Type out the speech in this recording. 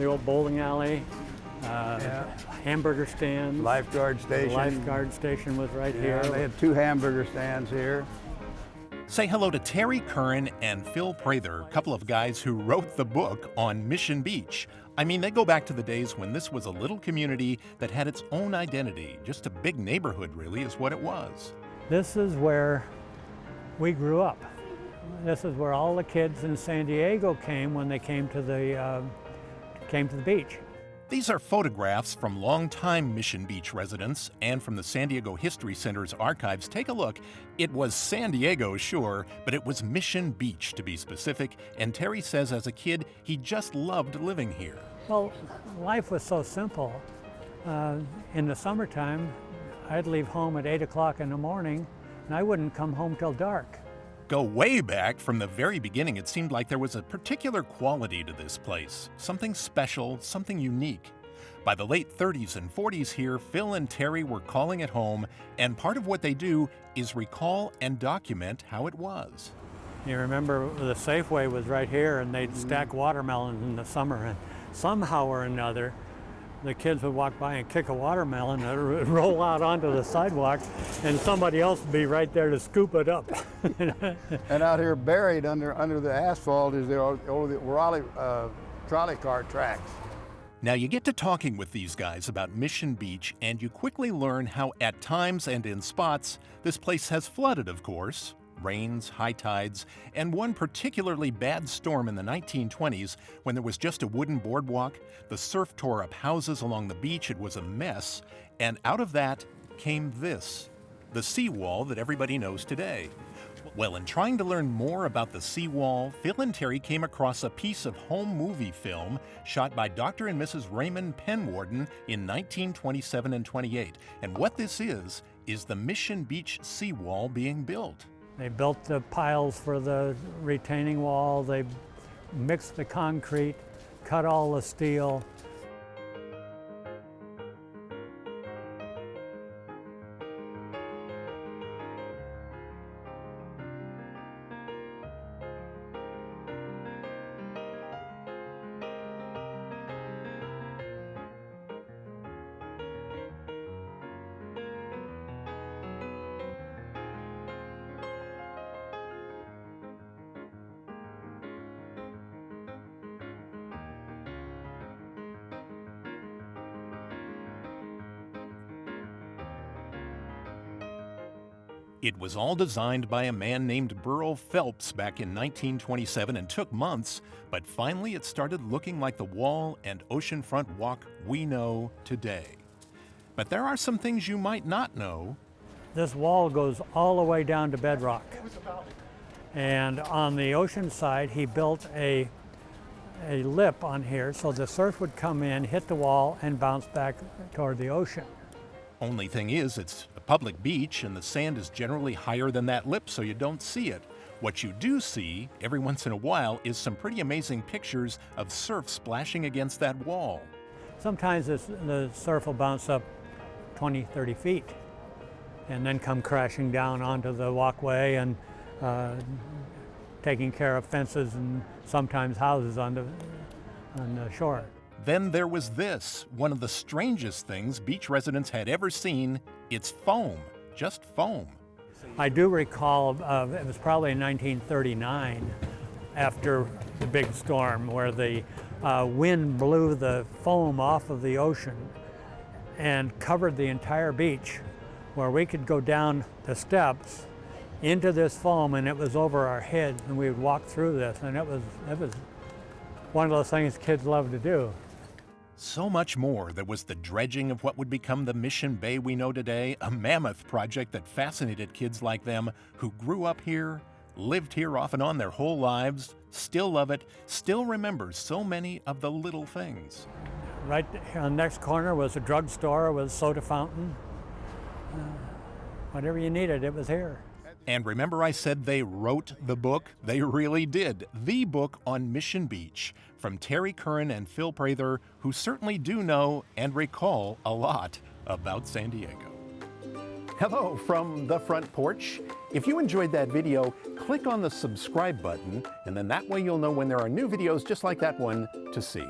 the old bowling alley, hamburger stands. Lifeguard station. The lifeguard station was right here. They had 2 hamburger stands here. Say hello to Terry Curran and Phil Prather, a couple of guys who wrote the book on Mission Beach. I mean, they go back to the days when this was a little community that had its own identity. Just a big neighborhood, really, is what it was. This is where we grew up. This is where all the kids in San Diego came when they came to the beach. These are photographs from longtime Mission Beach residents and from the San Diego History Center's archives. Take a look. It was San Diego, sure, but it was Mission Beach, to be specific, and Terry says as a kid, he just loved living here. Well, life was so simple. In the summertime, I'd leave home at 8 o'clock in the morning, and I wouldn't come home till dark. Go way back from the very beginning, it seemed like there was a particular quality to this place, something special, something unique. By the late 30s and 40s here, Phil and Terry were calling it home, and part of what they do is recall and document how it was. You remember the Safeway was right here, and they'd stack watermelons in the summer, and somehow or another, the kids would walk by and kick a watermelon, and it would roll out onto the sidewalk, and somebody else would be right there to scoop it up. And out here buried under the asphalt is the Raleigh trolley car tracks. Now you get to talking with these guys about Mission Beach, and you quickly learn how at times and in spots, this place has flooded, of course. Rains, high tides, and one particularly bad storm in the 1920s when there was just a wooden boardwalk. The surf tore up houses along the beach. It was a mess. And out of that came this, the seawall that everybody knows today. Well, in trying to learn more about the seawall, Phil and Terry came across a piece of home movie film shot by Dr. and Mrs. Raymond Penwarden in 1927 and 28. And what this is the Mission Beach seawall being built. They built the piles for the retaining wall, they mixed the concrete, cut all the steel. It was all designed by a man named Burl Phelps back in 1927 and took months, but finally it started looking like the wall and oceanfront walk we know today. But there are some things you might not know. This wall goes all the way down to bedrock. And on the ocean side, he built a lip on here so the surf would come in, hit the wall, and bounce back toward the ocean. Only thing is, it's a public beach and the sand is generally higher than that lip, so you don't see it. What you do see, every once in a while, is some pretty amazing pictures of surf splashing against that wall. Sometimes the surf will bounce up 20, 30 feet and then come crashing down onto the walkway and taking care of fences and sometimes houses on the shore. Then there was this, one of the strangest things beach residents had ever seen. It's foam, just foam. I do recall, it was probably in 1939, after the big storm, where the wind blew the foam off of the ocean and covered the entire beach, where we could go down the steps into this foam, and it was over our heads, and we would walk through this, and it was one of those things kids love to do. So much more. There was the dredging of what would become the Mission Bay we know today, a mammoth project that fascinated kids like them who grew up here, lived here off and on their whole lives, still love it, still remember so many of the little things. Right here on the next corner was a drugstore with a soda fountain. Whatever you needed, it was here. And remember I said they wrote the book? They really did. The book on Mission Beach from Terry Curran and Phil Prather, who certainly do know and recall a lot about San Diego. Hello from the front porch. If you enjoyed that video, click on the subscribe button, and then that way you'll know when there are new videos just like that one to see.